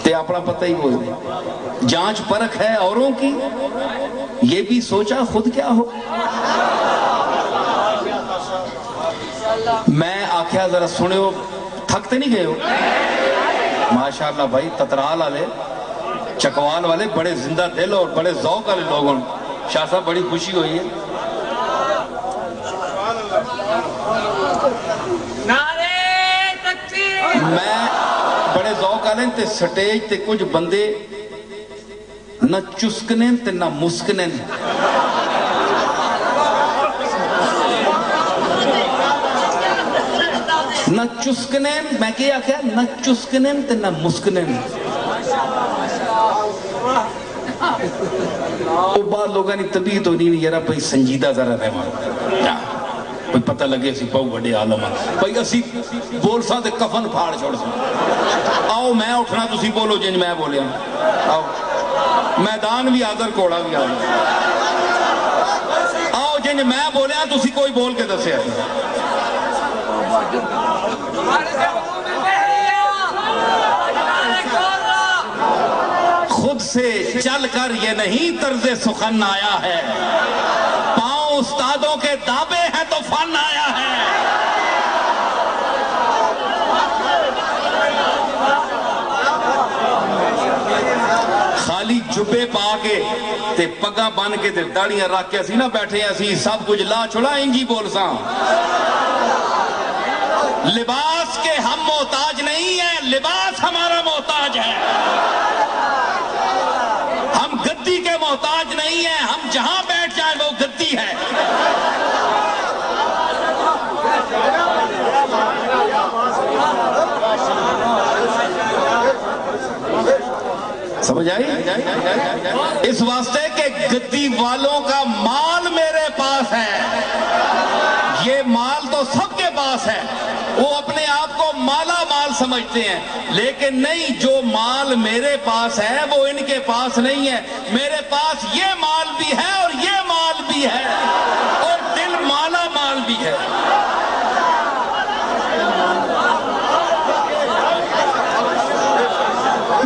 تے اپنا پتہ ہی بول دے. جانچ پرکھ ہے اوروں کی, یہ بھی سوچا خود کیا ہو. میں آکھیا ذرا سنے ہو, تھکتے نہیں گئے ہو؟ ماشاءاللہ بھائی, تترال والے, چکوال والے بڑے زندہ دل اور بڑے ذوق والے لوگوں. شاہ صاحب بڑی خوشی ہوئی ہے. میں بڑے ذوق والے تے سٹیج تے کچھ بندے نہ چسکنے تے نہ مسکنے. نہ چسکنے, میں کیا کیا, نہ چسکنے تے نہ مسکنے. تو بعد لوگاں نے طبیعت ہونی نہیں یارا بھائی سنجیدہ ذرا رہے کوئی پتہ لگے اسی بہت بڑے عالم ہیں بھائی, اسی بول ساں تے کفن پھاڑ چھوڑ ساں. آؤ میں اٹھنا تسی بولو جنج میں بولیا. آؤ میدان بھی آدر کوڑا بھی آدر. آؤ جنج میں بولیا تسی کوئی بول کے دسے. خود سے چل کر یہ نہیں طرز سخن آیا ہے, پاؤں استادوں کے دابے ہیں تو فن آیا ہے. خالی جبے پا کے تے پگا بن کے تے داڑیاں رکھ کے اسی نہ بیٹھے ہیں, اسی سب کچھ لا چھڑا انجی بول ساں. لباس کے ہم محتاج نہیں ہیں, لباس ہمارا محتاج ہے. ہم گدی کے محتاج نہیں ہیں, ہم جہاں بیٹھ جائیں وہ گدی ہے. سمجھ آئی؟ اس واسطے کہ گدی والوں کا مال میرے پاس ہے. یہ مال تو سب کے پاس ہے, وہ اپنے آپ کو مالا مال سمجھتے ہیں, لیکن نہیں, جو مال میرے پاس ہے وہ ان کے پاس نہیں ہے. میرے پاس یہ مال بھی ہے اور یہ مال بھی ہے, اور دل مالا مال بھی ہے.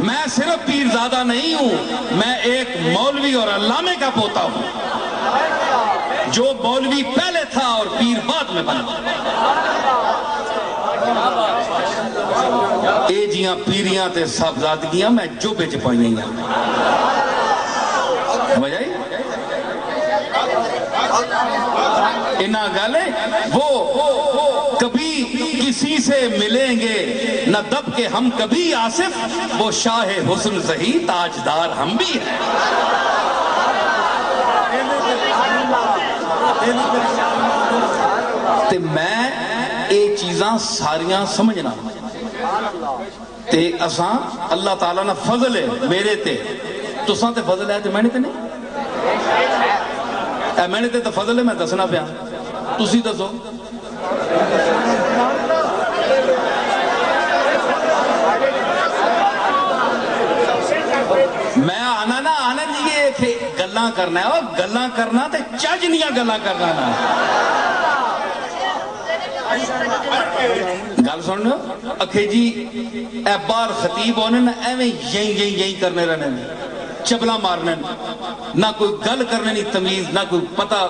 میں صرف پیرزادہ نہیں ہوں, میں ایک مولوی اور علامے کا پوتا ہوں, جو مولوی پہلے تھا اور پیر بعد میں بنا. اے جیاں پیریاں تے صاحبزادگیاں میں جو بچ پائی نہیں ہیں. سمجھ آئی؟ انہاں گالے وہ کبھی کسی سے ملیں گے نہ دب کے ہم کبھی آصف, وہ شاہ حسن زہی تاجدار ہم بھی ہیں. تے میں اے چیزاں ساریاں سمجھنا تے اساں اللہ تعالیٰ نہ فضل ہے میرے تے, تو ساں تے فضل ہے تے میں نے تے نہیں, اے میں نے تے فضل ہے, میں دسنا پیا, تسی دسو. میں آنا نا آنا جی یہ گلاں کرنا ہے, اور گلاں کرنا تے چاجنیاں گلاں کرنا نا. گل سن اکھے جی اے بار خطیب ہونے نا ایویں یہی کرنے رہنے, چبلا مارنے, نہ کوئی گل کرنے نہیں تمیز, نہ کوئی پتہ,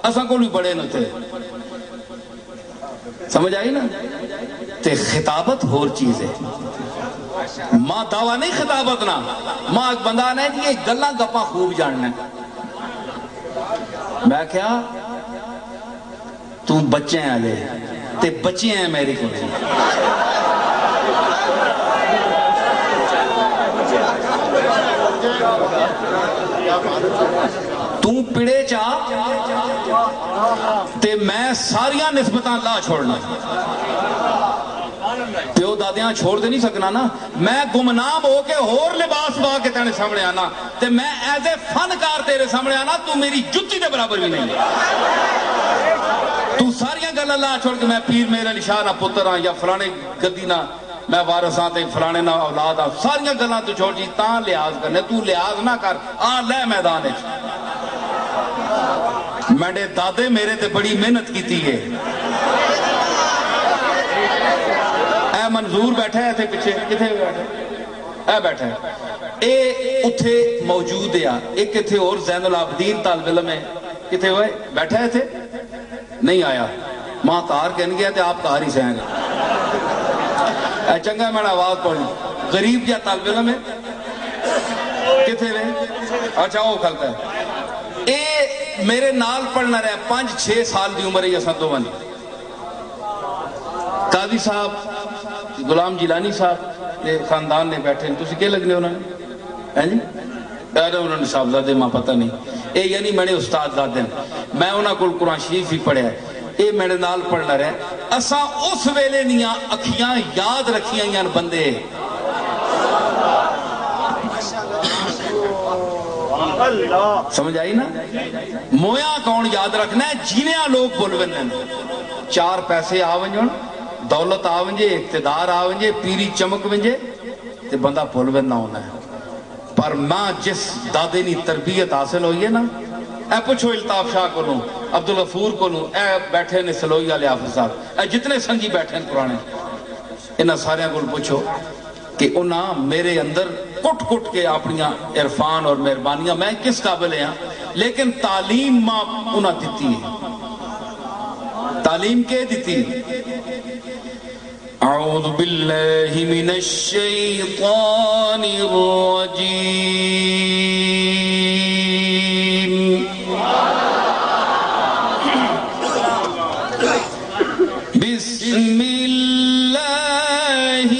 اساں کو نہیں بڑے نہ تھے. سمجھ آئی نا؟ تے خطابت ہور چیز ہے, ماں دعویٰ نہیں خطابت نا, ماں ایک بندہ آنا ہے جی یہ گلاں گپاں خوب جاننا ہے. میں کیا تو بچے ہیں لے تے بچے ہیں میری کو, تو پڑے چاہ تے میں ساریاں نسبتاں لا چھوڑنا, پیو دادیاں چھوڑ دے نہیں سکنا نا. میں گمنام ہو کے اور لباس با کے تیرے سامنے آنا, تے میں ایز اے فنکار تیرے سامنے آنا, تو میری جتی دے برابر بھی نہیں. تو ساریاں گل اللہ چھوڑ کے میں پیر میرا نشاہ نہ پتر ہاں, یا فلانے گدی نہ میں وارث ہاں تے فلانے نہ اولاد ہاں, ساریاں گلاں تو چھوڑ جی, تاں لحاظ کرنے, تو لحاظ نہ کر, آ لے میدان ہے. میرے دادے میرے تے بڑی محنت کی تھی ہے. اے منظور بیٹھا ہے تھے پیچھے, کتھے بیٹھے, اے بیٹھا ہے اے اتھے موجود ہے ایک اتھے اور زین العابدین طالب علم ہے کتھے ہوئے بیٹھا ہے تھے نہیں آیا ماں کار کہنے گیا تھے آپ کار ہی سہیں گے اے چنگا میں نے آواز پڑھنی غریب یا طالب علم ہے کتھے ہوئے اچھا وہ کھلتا ہے اے میرے نال پڑھنا رہا 5-6 سال دی عمر ہے یہ ساتھ دو بند قاضی صاحب غلام جیلانی صاحب نے خاندان نے بیٹھے ہیں تو اسی کیا لگنے انہوں نے ہے جی انہوں نے صاحب زادے ماں پتہ نہیں اے یعنی میں نے استاد زادے میں انہوں کو قرآن شریف ہی پڑھا ہے اے میرے نال پڑھنا رہا اساں اس ویلے نیاں اکھیاں یاد رکھیاں یان بندے سمجھ آئی نا مویاں کون یاد رکھنا ہے جینیاں لوگ بولویں ہیں 4 پیسے آونجن دولت آونجے اقتدار آونجے پیری چمک ونجے تے بندہ بولویں نہ ہونا ہے پر ماں جس دادے نی تربیت حاصل ہوئی ہے نا اے پوچھو الطاف شاہ کو لوں عبدالغفور کو لوں اے بیٹھے نے سلوئی والے حافظ صاحب اے جتنے سنگی بیٹھے ہیں پرانے انہاں سارے کو پوچھو کہ انہاں میرے اندر کٹ کٹ کے اپنی عرفان اور مہربانیاں میں کس قابل ہیں لیکن تعلیم ماں انہاں دیتی ہے تعلیم کے دیتی اعوذ باللہ من الشیطان الرجیم بسم اللہ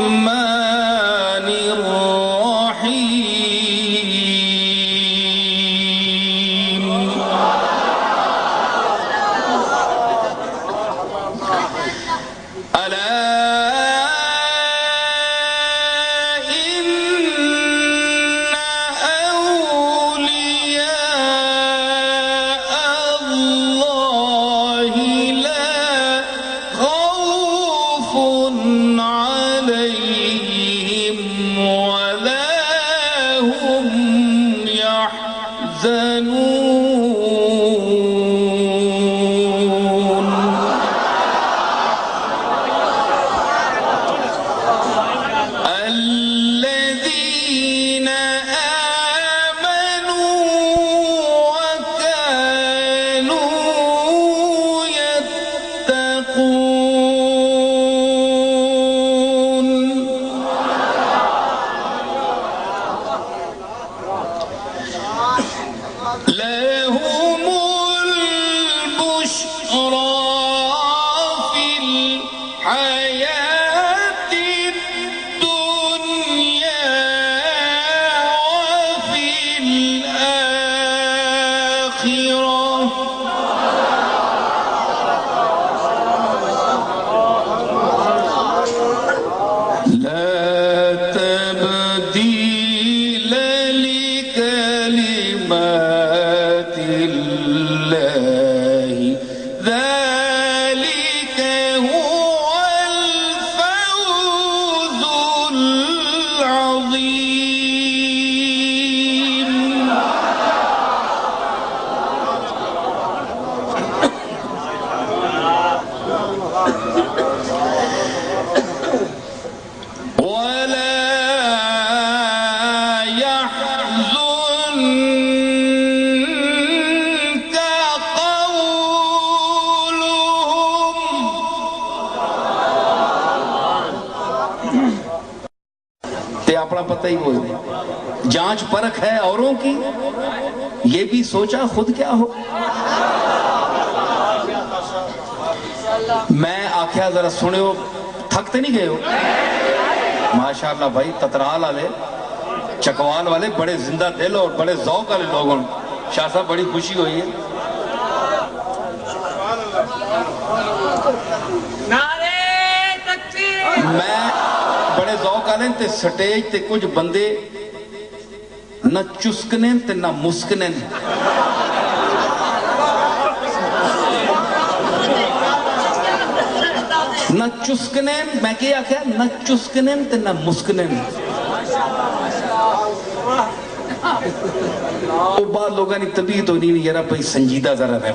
الرحمن الرحیم ألا إن أولياء الله لا خوف عليهم ولا هم يحزنون الذين آمنوا وكانوا يتقون لهم البشرى في الحياة الدنيا وفي الآخرة لا تبديل لكلمات الله ذلك هو الفوز العظيم ولا يحزنك قولهم تے اپنا پتہ ہی بول دیں جانچ پرکھ ہے اوروں کی یہ بھی سوچا خود کیا ہو میں آکھیا ذرا سنے ہو تھکتے نہیں گئے ہو ماشاءاللہ بھائی تترال والے چکوال والے بڑے زندہ دل اور بڑے ذوق والے لوگ ہیں شاہ صاحب بڑی خوشی ہوئی ہے میں بڑے ذوق والے تے سٹیج تے کچھ بندے نہ چسکنے تے نہ مسکنے نہ چسکنے میں کیا کہا نہ چسکنے تے نہ مسکنے وہ بعد لوگاں نے طبیعت ہونی نہیں یارا پہی سنجیدہ ذرا رہے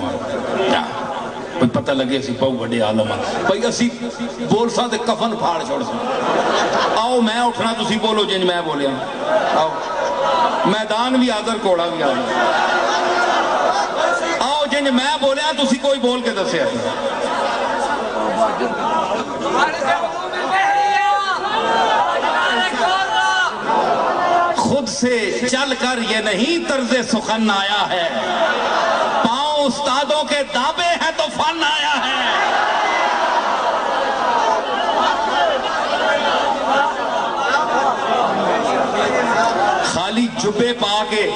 پتہ لگے اسی بہت بڑے عالم ہاں بھائی اسی بول سا تے کفن پھاڑ چھوڑ سا آؤ میں اٹھنا تسی بولو جن میں بولیا آؤ میدان بھی آدر کوڑا بھی آدر آؤ جن میں بولیا تسی کوئی بول کے دسے خود سے چل کر یہ نہیں طرز سخن آیا ہے پاؤں استادوں کے دابے ہیں تو فن آیا ہے خالی جبے پا کے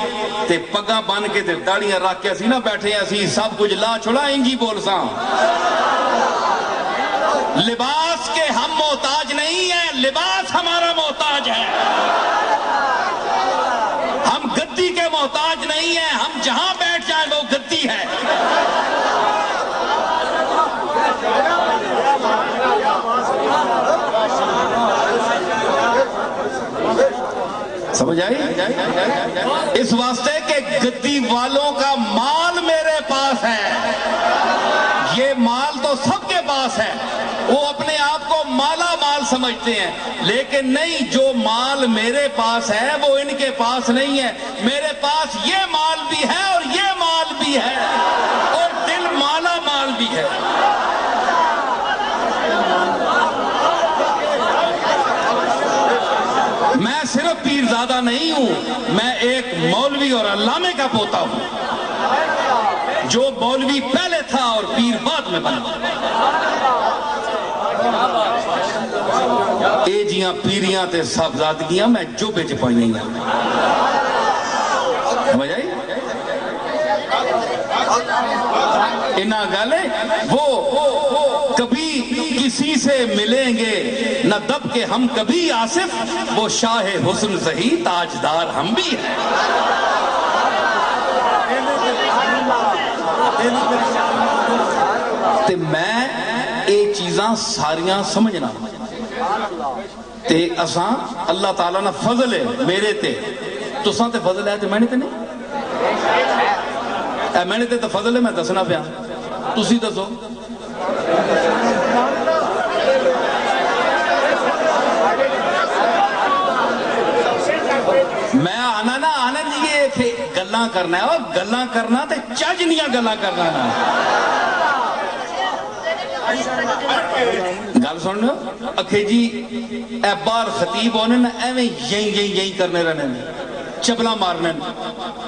تے پگا بن کے تے داڑیاں رکھ کے اسی نہ بیٹھے اسی سب کچھ لا چھوڑا انجی بول ساں لباس کے ہم محتاج نہیں ہیں لباس ہمارا محتاج ہے ہم گدی کے محتاج نہیں ہیں ہم جہاں بیٹھ جائیں وہ گدی ہے سمجھ آئی اس واسطے کہ گدی والوں کا مال میرے پاس ہے یہ مال تو سب کے پاس ہے وہ اپنے آپ کو مالا مال سمجھتے ہیں لیکن نہیں جو مال میرے پاس ہے وہ ان کے پاس نہیں ہے میرے پاس یہ مال بھی ہے اور یہ مال بھی ہے اور دل مالا مال بھی ہے میں صرف پیرزادہ نہیں ہوں میں ایک مولوی اور علامے کا پوتا ہوں جو مولوی پہلے تھا اور پیر بعد میں بنا اے جیاں پیریاں تے صاحبزادگیاں میں جو بے چپائی نہیں ہیں سمجھ آئی انہاں گالے وہ کبھی کسی سے ملیں گے نہ دب کے ہم کبھی آصف وہ شاہ حسن زہی تاجدار ہم بھی ہیں تے میں اے چیزاں ساریاں سمجھنا تے اساں اللہ تعالیٰ نہ فضل ہے میرے تے تو ساں تے فضل ہے تے میں نے تے نہیں میں نے تے فضل ہے میں دسنا پیا تسی دسو میں آنا نا آنا جی یہ گلاں کرنا ہے گلاں کرنا تے چاجنیاں گلاں کرنا نا گل سن لو اکھے جی اے بار خطیب ہونے نا ایویں یہی کرنے رہنے چبلا مارنے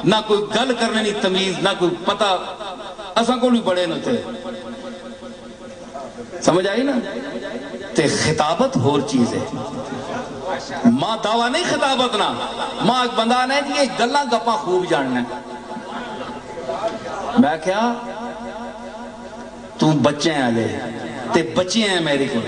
نہ کوئی گل کرنے نہیں تمیز نہ کوئی پتہ اساں کو بھی بڑے نہ تھے سمجھ آئی نا تے خطابت ہور چیز ہے ماں دعویٰ نہیں خطابت نا ماں ایک بندہ آنا ہے کہ یہ گلاں گپاں خوب جاننا ہے میں کیا تو بچے ہیں آلے تے بچے ہیں میری کو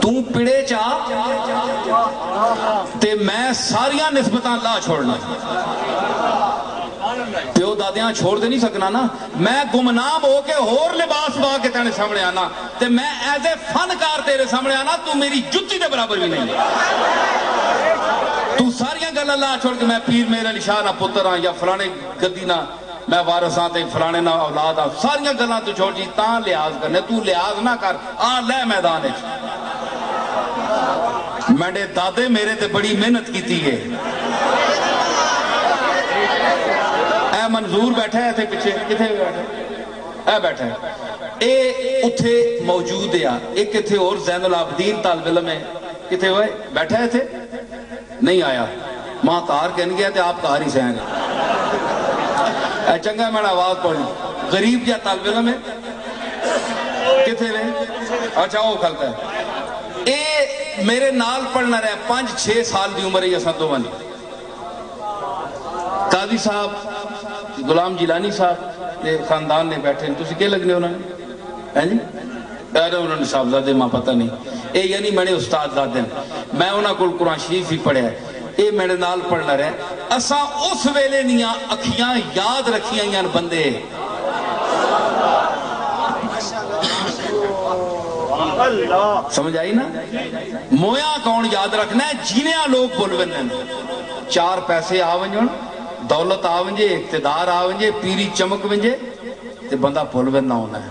تو پڑے چاہ تے میں ساریاں نسبتاں لا چھوڑنا پیو دادیاں چھوڑ دے نہیں سکنا نا میں گمنام ہو کے اور لباس با کے تیرے سامنے آنا تے میں ایز اے فنکار تیرے سامنے آنا تو میری جتی دے برابر بھی نہیں تو ساریاں گل اللہ چھوڑ کے میں پیر میرے علی شاہ نہ پتر ہاں یا فلانے گدی نہ میں وارث ہاں تے فلانے نہ اولاد ہاں ساریاں گلاں تو چھوڑ جی تاں لحاظ کرنے تو لحاظ نہ کر آ لے میدان ہے میں نے دادے میرے تے بڑی محنت کی تھی ہے اے منظور بیٹھا ہے تھے پیچھے کتھے بیٹھا اے بیٹھا ہے اے اتھے موجود ہے ایک کتھے اور زین العابدین طالب علم ہے کتھے ہوئے بیٹھا ہے تھے نہیں آیا ماں کار کہنے گیا تھے آپ کار ہی سے آئیں اے چنگا میں نے آواز پڑھیں غریب یا طالب علم ہے کتھے رہے اچھا وہ کھلتا ہے اے میرے نال پڑھنا رہے 5-6 سال دی عمر ہے یہ ساتھ دو بانی قاضی صاحب غلام جیلانی صاحب یہ خاندان نے بیٹھے ہیں تو اسی کیا لگنے انہوں نے جی ڈارے انہوں نے صاحبزادے ماں پتہ نہیں اے یعنی میں نے استاد زادے میں انہوں کو قرآن شریف ہی پڑھے ہے اے میرے نال پڑھنا رہے اساں اس ویلے نیاں اکھیاں یاد رکھیاں یان بندے سمجھ آئی نا؟ مویا کون یاد رکھنا ہے، جینیا لوگ بولویں چار پیسے آ ونجن، دولت آ ونجے، اقتدار آ ونجے، پیری چمک ونجے تے بندہ بولویں نہ ہونا ہے۔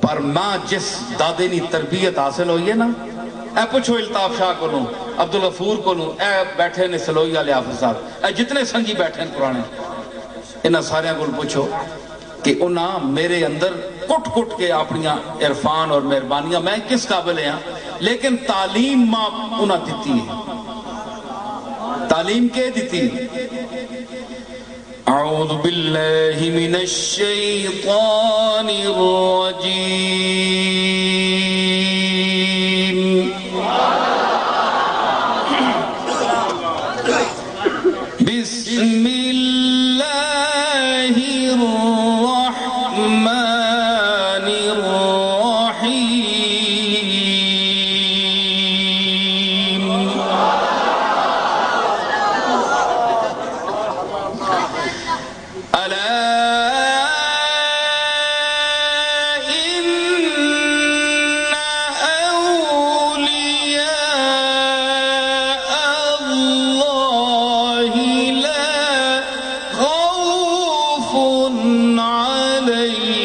پر ماں جس دادے نی تربیت حاصل ہوئی ہے نا، اے پوچھو الطاف شاہ کو لوں، عبدالغفور کو لوں، اے بیٹھے نے سلوئی والے حافظ صاحب، اے جتنے سنگی بیٹھے ہیں پرانے، انہاں سارے کو پوچھو کہ انہاں میرے اندر کٹ کٹ کے اپنی عرفان اور مہربانیاں میں کس قابل ہیں، لیکن تعلیم ماں انہاں دیتی ہے۔ تعلیم کے دیتی؟ اعوذ باللہ من الشیطان الرجیم، بسم اللہ الرحمن الرحیم، الا ان اولیاء اللہ لا خوف علیہم